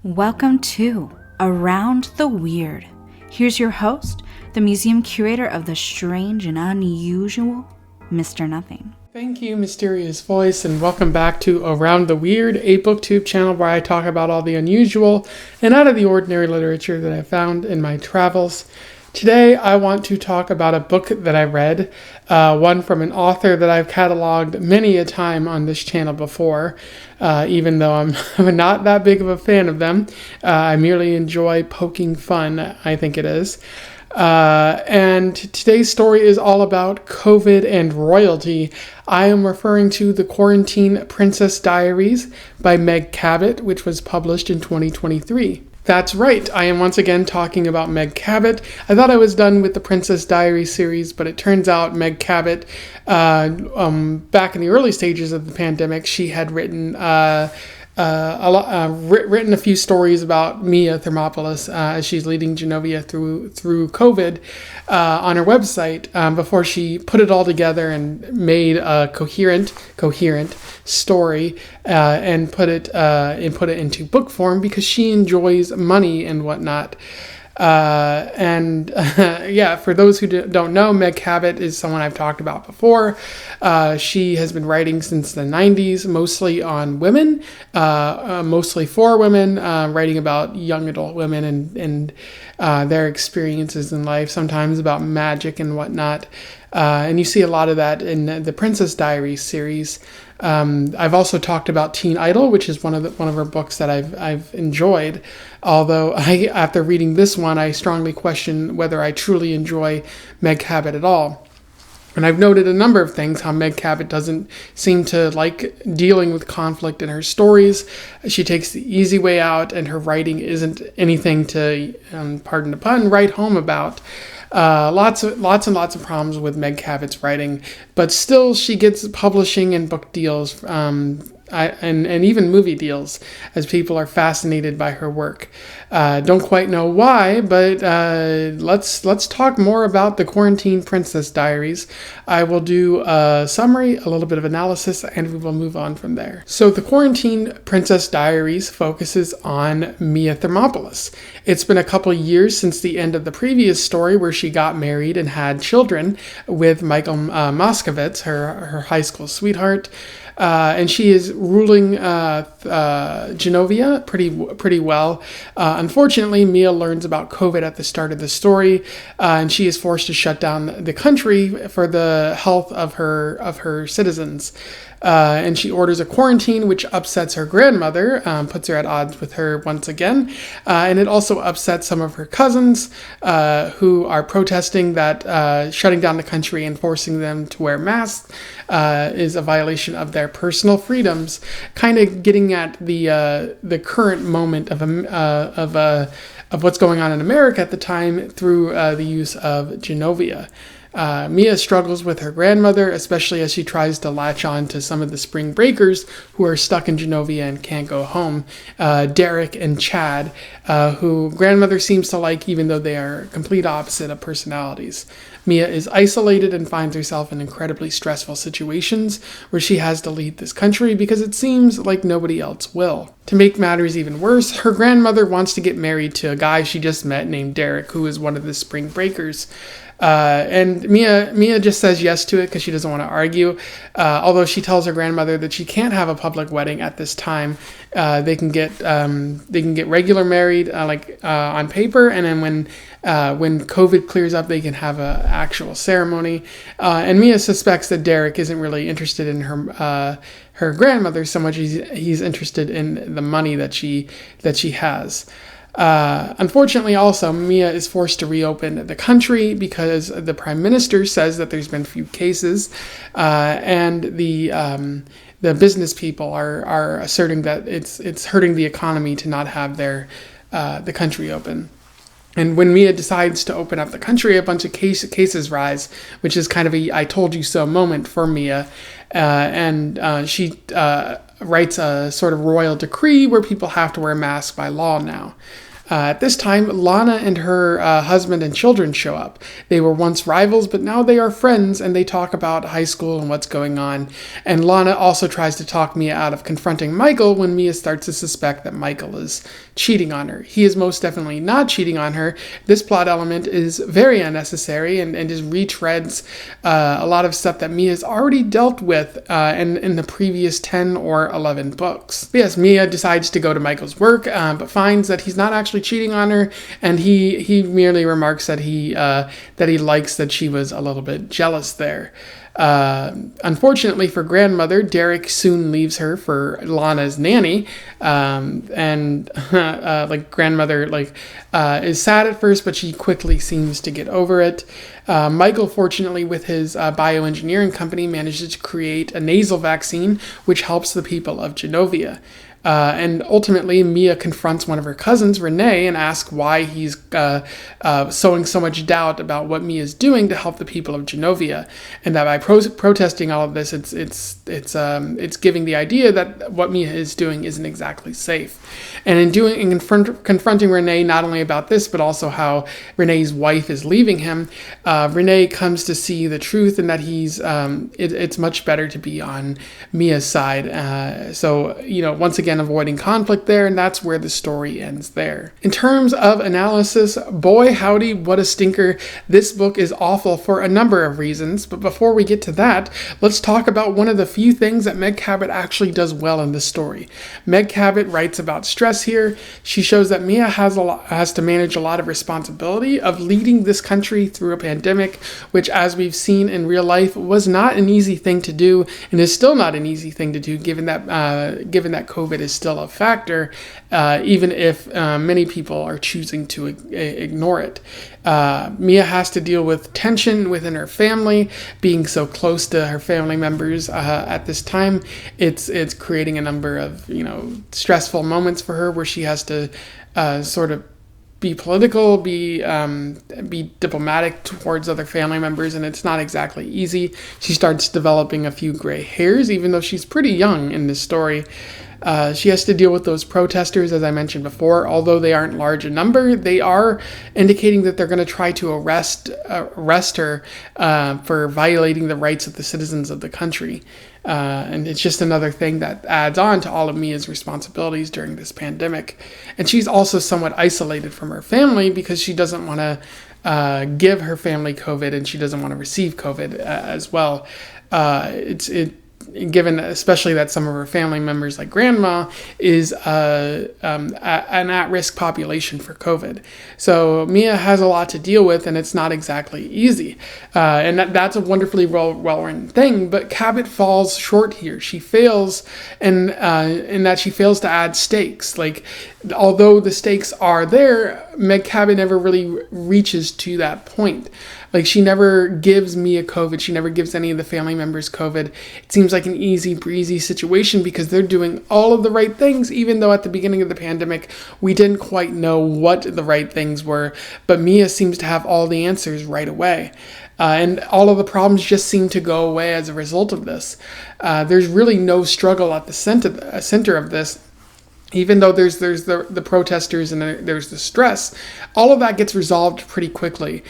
Welcome to Around the Weird. Here's your host, the museum curator of the strange and unusual, Mr. Nothing. Thank you, Mysterious Voice, and welcome back to Around the Weird, a booktube channel where I talk about all the unusual and out of the ordinary literature that I found in my travels. Today, I want to talk about a book that I read, one from an author that I've cataloged many a time on this channel before, even though I'm not that big of a fan of them. I merely enjoy poking fun, I think it is. And today's story is all about COVID and royalty. I am referring to the Quarantine Princess Diaries by Meg Cabot, which was published in 2023. That's right, I am once again talking about Meg Cabot. I thought I was done with the Princess Diaries series, but it turns out Meg Cabot, back in the early stages of the pandemic, she had written written a few stories about Mia Thermopolis as she's leading Genovia through COVID on her website before she put it all together and made a coherent story and put it into book form because she enjoys money and whatnot. For those who don't know, Meg Cabot is someone I've talked about before. She has been writing since the 90s, mostly on women, mostly for women, writing about young adult women and their experiences in life, sometimes about magic and whatnot. And you see a lot of that in the Princess Diaries series. I've also talked about Teen Idol, which is one of her books that I've enjoyed. Although after reading this one, I strongly question whether I truly enjoy Meg Cabot at all. And I've noted a number of things, how Meg Cabot doesn't seem to like dealing with conflict in her stories. She takes the easy way out, and her writing isn't anything to, pardon the pun, write home about. Lots and lots of problems with Meg Cabot's writing, but still she gets publishing and book deals, and even movie deals, as people are fascinated by her work. Don't quite know why, but let's talk more about the Quarantine Princess Diaries. I will do a summary, a little bit of analysis, and we will move on from there. So the Quarantine Princess Diaries focuses on Mia Thermopolis. It's been a couple years since the end of the previous story where she got married and had children with Michael Moskowitz, her high school sweetheart. And she is ruling Genovia pretty well. Unfortunately, Mia learns about COVID at the start of the story, and she is forced to shut down the country for the health of her citizens. And she orders a quarantine, which upsets her grandmother, puts her at odds with her once again. And it also upsets some of her cousins who are protesting that shutting down the country and forcing them to wear masks is a violation of their personal freedoms, kind of getting at the current moment of what's going on in America at the time through the use of Genovia. Mia struggles with her grandmother, especially as she tries to latch on to some of the spring breakers who are stuck in Genovia and can't go home. Derek and Chad, who grandmother seems to like even though they are complete opposite of personalities. Mia is isolated and finds herself in incredibly stressful situations where she has to lead this country because it seems like nobody else will. To make matters even worse, her grandmother wants to get married to a guy she just met named Derek, who is one of the spring breakers. And Mia just says yes to it because she doesn't want to argue. Although she tells her grandmother that she can't have a public wedding at this time. They can get regular married on paper, and then when COVID clears up, they can have an actual ceremony. And Mia suspects that Derek isn't really interested in her grandmother so much as he's interested in the money that she has. Unfortunately, also, Mia is forced to reopen the country because the prime minister says that there's been few cases, and the business people are asserting that it's hurting the economy to not have the country open. And when Mia decides to open up the country, a bunch of cases rise, which is kind of a I told you so moment for Mia, and she writes a sort of royal decree where people have to wear masks by law now. At this time, Lana and her husband and children show up. They were once rivals, but now they are friends, and they talk about high school and what's going on. And Lana also tries to talk Mia out of confronting Michael when Mia starts to suspect that Michael is cheating on her. He is most definitely not cheating on her. This plot element is very unnecessary and just retreads a lot of stuff that Mia's already dealt with in the previous 10 or 11 books. Yes, Mia decides to go to Michael's work, but finds that he's not actually cheating on her, and he merely remarks that he likes that she was a little bit jealous there. Unfortunately for grandmother, Derek soon leaves her for Lana's nanny, and grandmother is sad at first, but she quickly seems to get over it. Michael, fortunately, with his bioengineering company, manages to create a nasal vaccine which helps the people of Genovia. And ultimately, Mia confronts one of her cousins, Renee, and asks why he's sowing so much doubt about what Mia is doing to help the people of Genovia, and that by protesting all of this, it's giving the idea that what Mia is doing isn't exactly safe. And in confronting Renee not only about this, but also how Renee's wife is leaving him, Renee comes to see the truth and that it's much better to be on Mia's side. So once again, avoiding conflict there, and that's where the story ends there. In terms of analysis, boy howdy, what a stinker. This book is awful for a number of reasons, but before we get to that, let's talk about one of the few things that Meg Cabot actually does well in this story. Meg Cabot writes about stress here. She shows that Mia has to manage a lot of responsibility of leading this country through a pandemic, which, as we've seen in real life, was not an easy thing to do, and is still not an easy thing to do, given that COVID is still a factor, even if many people are choosing to ignore it. Mia has to deal with tension within her family, being so close to her family members at this time. It's creating a number of stressful moments for her where she has to sort of be political, be diplomatic towards other family members, and it's not exactly easy. She starts developing a few gray hairs, even though she's pretty young in this story. She has to deal with those protesters, as I mentioned before. Although they aren't large in number, they are indicating that they're going to try to arrest her for violating the rights of the citizens of the country. And it's just another thing that adds on to all of Mia's responsibilities during this pandemic. And she's also somewhat isolated from her family because she doesn't want to give her family COVID, and she doesn't want to receive COVID as well. Given especially that some of her family members, like grandma, is an at-risk population for COVID. So Mia has a lot to deal with, and it's not exactly easy. And that's a wonderfully well-written thing, but Cabot falls short here. She fails in that she fails to add stakes. Like, although the stakes are there, Meg Cabot never really reaches to that point. Like, she never gives Mia COVID. She never gives any of the family members COVID. It seems like an easy breezy situation because they're doing all of the right things, even though at the beginning of the pandemic, we didn't quite know what the right things were. But Mia seems to have all the answers right away. And all of the problems just seem to go away as a result of this. There's really no struggle at the center of this. Even though there's the protesters and there's the stress, all of that gets resolved pretty quickly,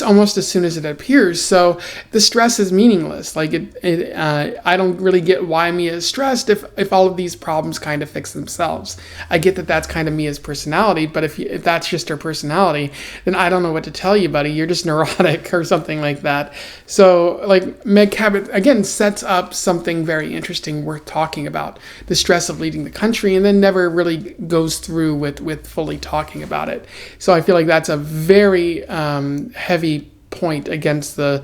almost as soon as it appears. So the stress is meaningless. Like I don't really get why Mia is stressed if all of these problems kind of fix themselves. I get that that's kind of Mia's personality, but if that's just her personality, then I don't know what to tell you, buddy. You're just neurotic or something like that. So like Meg Cabot again sets up something very interesting worth talking about: the stress of leading the country, and then never really goes through with fully talking about it. So I feel like that's a very heavy point against the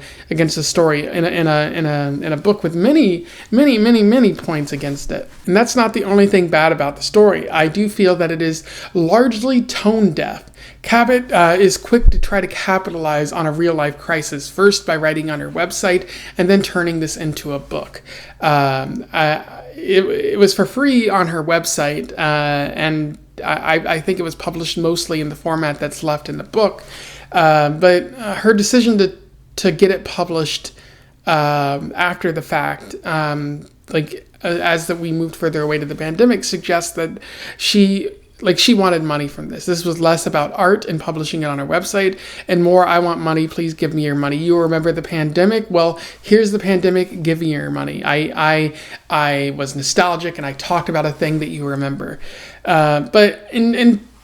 story in a book with many points against it. And that's not the only thing bad about the story. I do feel that it is largely tone deaf. Cabot is quick to try to capitalize on a real-life crisis, first by writing on her website and then turning this into a book. It was for free on her website, and I think it was published mostly in the format that's left in the book. But her decision to get it published after the fact, as that we moved further away to the pandemic, suggests that she like she wanted money from this. This was less about art and publishing it on her website and more, I want money, please give me your money. You remember the pandemic? Well, here's the pandemic, give me your money. I was nostalgic and I talked about a thing that you remember. But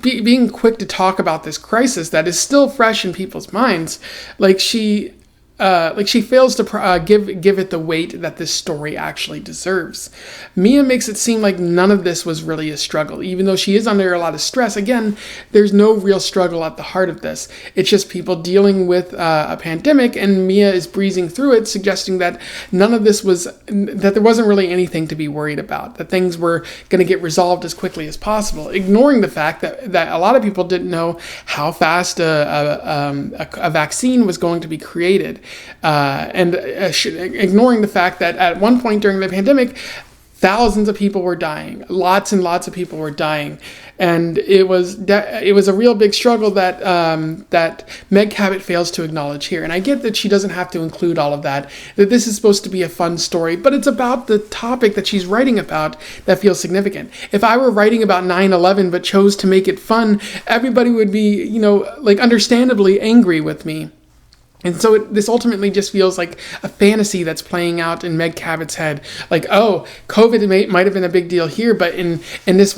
being quick to talk about this crisis that is still fresh in people's minds, like she fails to give it the weight that this story actually deserves. Mia makes it seem like none of this was really a struggle, even though she is under a lot of stress. Again, there's no real struggle at the heart of this. It's just people dealing with a pandemic, and Mia is breezing through it, suggesting that that there wasn't really anything to be worried about, that things were going to get resolved as quickly as possible, ignoring the fact that a lot of people didn't know how fast a vaccine was going to be created. Ignoring the fact that at one point during the pandemic, thousands of people were dying, lots and lots of people were dying, and it was a real big struggle that Meg Cabot fails to acknowledge here. And I get that she doesn't have to include all of that this is supposed to be a fun story, but it's about the topic that she's writing about that feels significant. If I were writing about 9/11 but chose to make it fun, everybody would be, understandably angry with me. And so this ultimately just feels like a fantasy that's playing out in Meg Cabot's head. Like, oh, COVID might have been a big deal here, but in this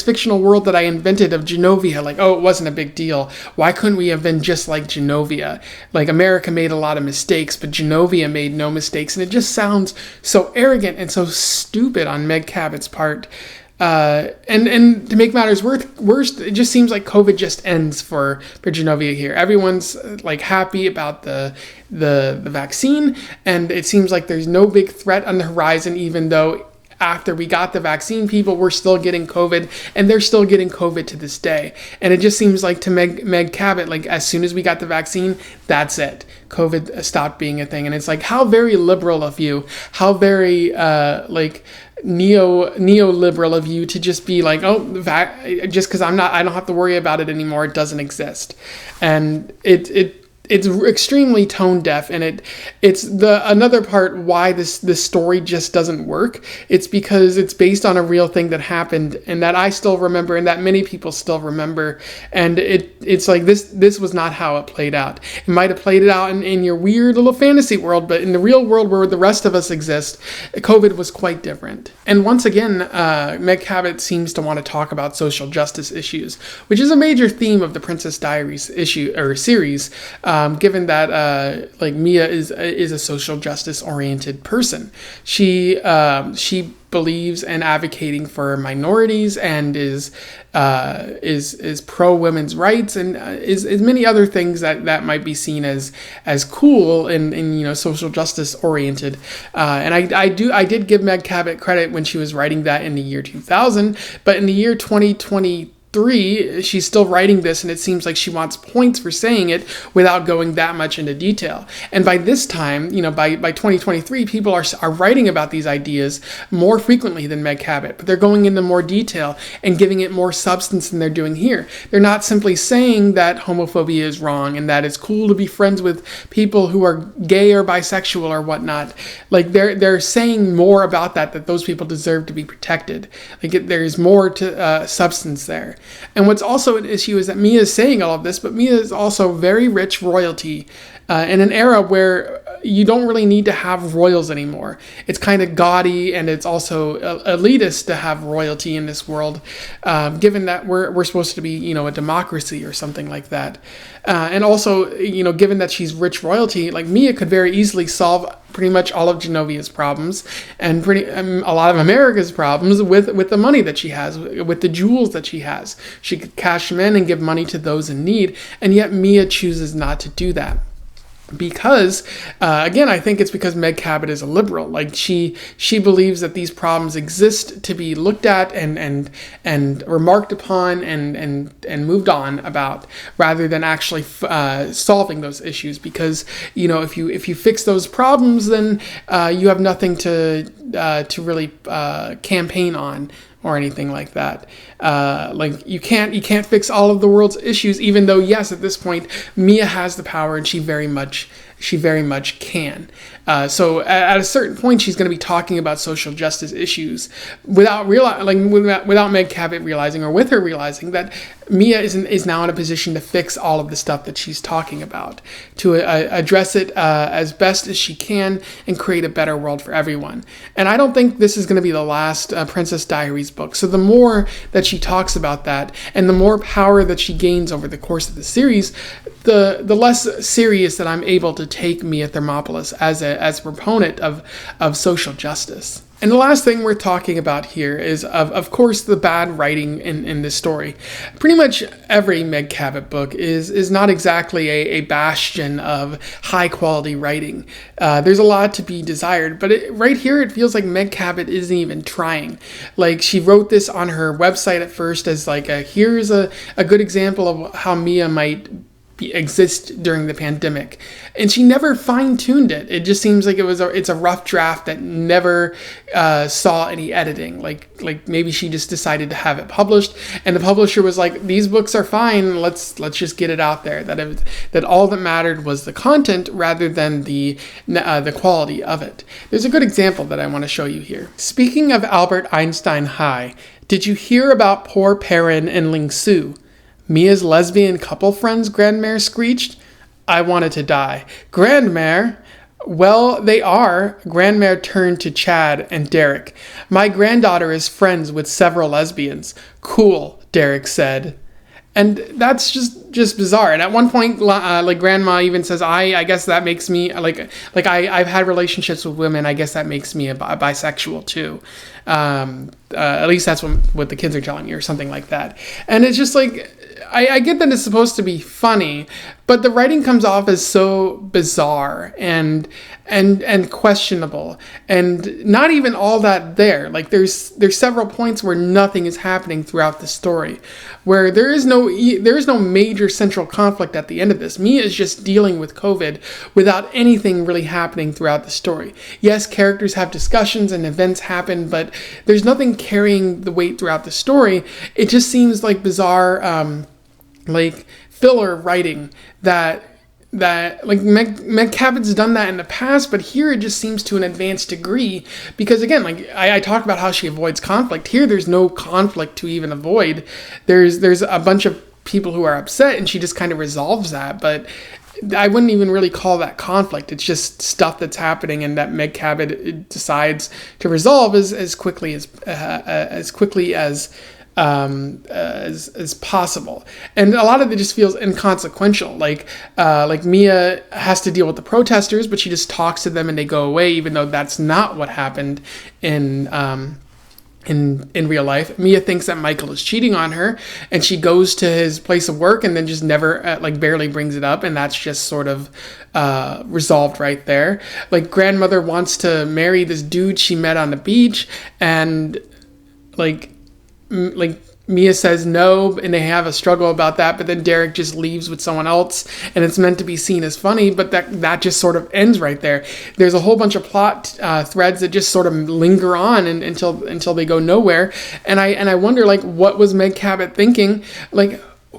fictional world that I invented of Genovia, like, oh, it wasn't a big deal. Why couldn't we have been just like Genovia? Like, America made a lot of mistakes, but Genovia made no mistakes. And it just sounds so arrogant and so stupid on Meg Cabot's part. And to make matters worse, it just seems like COVID just ends for Genovia here. Everyone's like happy about the vaccine, and it seems like there's no big threat on the horizon, even though after we got the vaccine, people were still getting COVID, and they're still getting COVID to this day. And it just seems like to Meg Cabot, like as soon as we got the vaccine, that's it. COVID stopped being a thing. And it's like, how very liberal of you, how very neoliberal of you to just be like, oh, just because I don't have to worry about it anymore, it doesn't exist. And it's extremely tone deaf, and it's another part why this story just doesn't work. It's because it's based on a real thing that happened, and that I still remember, and that many people still remember. And it's like this was not how it played out. It might have played it out in your weird little fantasy world, but in the real world where the rest of us exist, COVID was quite different. And once again, Meg Cabot seems to want to talk about social justice issues, which is a major theme of the Princess Diaries series. Given that Mia is a social justice oriented person, she believes in advocating for minorities and is pro women's rights, and is many other things that might be seen as cool and social justice oriented. And I did give Meg Cabot credit when she was writing that in the year 2000, but in the year 2023, she's still writing this, and it seems like she wants points for saying it without going that much into detail. And by this time, by 2023, people are writing about these ideas more frequently than Meg Cabot, but they're going into more detail and giving it more substance than they're doing here. They're not simply saying that homophobia is wrong and that it's cool to be friends with people who are gay or bisexual or whatnot. Like they're saying more about that those people deserve to be protected. Like there's more to substance there. And what's also an issue is that Mia is saying all of this, but Mia is also very rich royalty in an era where you don't really need to have royals anymore. It's kind of gaudy, and it's also elitist to have royalty in this world, given that we're supposed to be, a democracy or something like that. And also, given that she's rich royalty, like Mia could very easily solve pretty much all of Genovia's problems and a lot of America's problems with the money that she has, with the jewels that she has. She could cash them in and give money to those in need, and yet Mia chooses not to do that. Because, again, I think it's because Meg Cabot is a liberal. Like she believes that these problems exist to be looked at and remarked upon and moved on about, rather than actually solving those issues. Because if you fix those problems, then you have nothing to really campaign on or anything like that. Like you can't fix all of the world's issues, even though yes, at this point Mia has the power, and she very much she very much can. So at a certain point, she's going to be talking about social justice issues without Meg Cabot realizing, or with her realizing, that Mia is now in a position to fix all of the stuff that she's talking about, to address it as best as she can and create a better world for everyone. And I don't think this is going to be the last Princess Diaries book. So the more that she talks about that, and the more power that she gains over the course of the series, the less serious that I'm able to take Mia Thermopolis as a proponent of social justice. And the last thing we're talking about here is, of course, the bad writing in this story. Pretty much every Meg Cabot book is not exactly a bastion of high-quality writing. There's a lot to be desired, but right here it feels like Meg Cabot isn't even trying. Like, she wrote this on her website at first as like, here's a good example of how Mia might exist during the pandemic, and she never fine-tuned it. It just seems like it's a rough draft that never saw any editing. Like maybe she just decided to have it published, and the publisher was like, these books are fine, let's just get it out there. That all that mattered was the content rather than the quality of it. There's a good example that I want to show you here. Speaking of Albert Einstein High, did you hear about poor Perrin and Ling Su? Mia's lesbian couple friends, Grandmère screeched. I wanted to die. Grandmère? Well, they are. Grandmère turned to Chad and Derek. My granddaughter is friends with several lesbians. Cool, Derek said. And that's just bizarre. And at one point, Grandma even says, I guess that makes me, I've had relationships with women. I guess that makes me a bisexual too. At least that's what the kids are telling you, or something like that. And it's just like, I get that it's supposed to be funny, but the writing comes off as so bizarre and questionable, and not even all that there. Like, there's several points where nothing is happening throughout the story, where there is no major central conflict at the end of this. Mia is just dealing with COVID without anything really happening throughout the story. Yes, characters have discussions and events happen, but there's nothing carrying the weight throughout the story. It just seems like bizarre, filler writing that Meg Cabot's done that in the past, but here it just seems to an advanced degree, because again, I talk about how she avoids conflict. Here there's no conflict to even avoid. There's a bunch of people who are upset, and she just kind of resolves that, but I wouldn't even really call that conflict. It's just stuff that's happening, and that Meg Cabot decides to resolve as quickly as possible. And a lot of it just feels inconsequential. Like Mia has to deal with the protesters, but she just talks to them and they go away, even though that's not what happened in real life. Mia thinks that Michael is cheating on her, and she goes to his place of work and then just never, barely brings it up, and that's just sort of resolved right there. Like, grandmother wants to marry this dude she met on the beach, and Mia says no, and they have a struggle about that, but then Derek just leaves with someone else, and it's meant to be seen as funny, but that just sort of ends right there. There's a whole bunch of plot threads that just sort of linger on until they go nowhere, and I wonder, what was Meg Cabot thinking?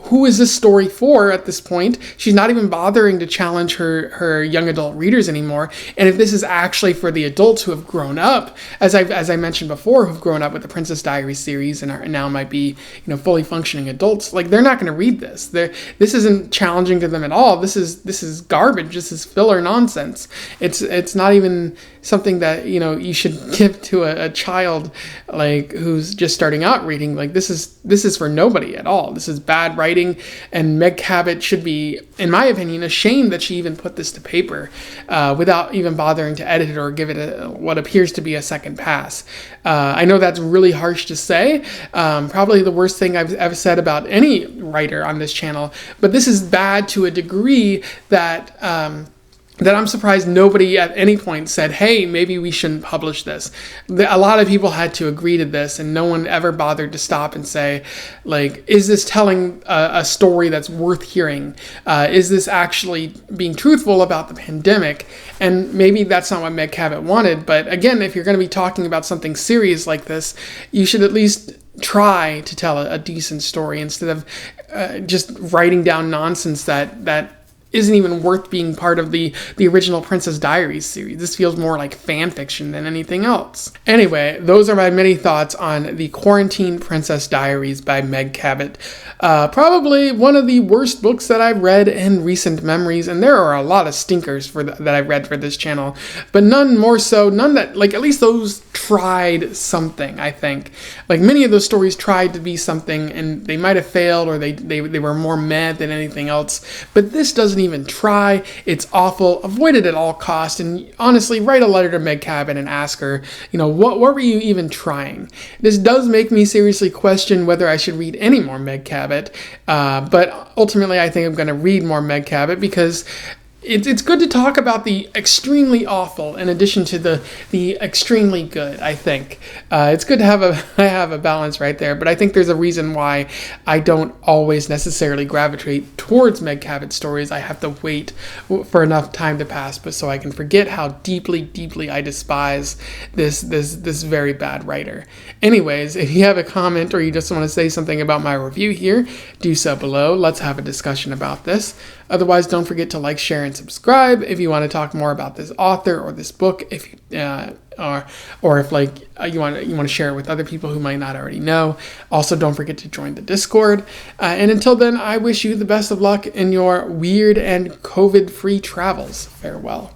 Who is this story for at this point? She's not even bothering to challenge her young adult readers anymore. And if this is actually for the adults who have grown up, as I mentioned before, who've grown up with the Princess Diaries series and now might be, fully functioning adults, they're not going to read this. This isn't challenging to them at all. This is garbage. This is filler nonsense. It's not even something that you should give to a child who's just starting out reading. This is for nobody at all. This is bad writing, and Meg Cabot should be, in my opinion, ashamed that she even put this to paper without even bothering to edit it or give it what appears to be a second pass. I know that's really harsh to say, probably the worst thing I've ever said about any writer on this channel, but this is bad to a degree that I'm surprised nobody at any point said, hey, maybe we shouldn't publish this. A lot of people had to agree to this, and no one ever bothered to stop and say, is this telling a story that's worth hearing? Is this actually being truthful about the pandemic? And maybe that's not what Meg Cabot wanted, but again, if you're going to be talking about something serious like this, you should at least try to tell a decent story instead of just writing down nonsense that isn't even worth being part of the original Princess Diaries series. This feels more like fan fiction than anything else. Anyway, those are my many thoughts on the Quarantine Princess Diaries by Meg Cabot. Probably one of the worst books that I've read in recent memories, and there are a lot of stinkers that I've read for this channel, but none more so, none that, like, at least those tried something, I think. Like, many of those stories tried to be something, and they might have failed, or they were more meh than anything else, but this doesn't even try. It's awful. Avoid it at all costs, and honestly, write a letter to Meg Cabot and ask her, what were you even trying? This does make me seriously question whether I should read any more Meg Cabot, but ultimately I think I'm going to read more Meg Cabot because it's good to talk about the extremely awful in addition to the extremely good, I think. It's good to have a balance right there, but I think there's a reason why I don't always necessarily gravitate towards Meg Cabot stories. I have to wait for enough time to pass, but so I can forget how deeply, deeply I despise this very bad writer. Anyways, if you have a comment or you just want to say something about my review here, do so below. Let's have a discussion about this. Otherwise, don't forget to like, share, and subscribe if you want to talk more about this author or this book. If or if you want to share it with other people who might not already know. Also, don't forget to join the Discord. And until then, I wish you the best of luck in your weird and COVID-free travels. Farewell.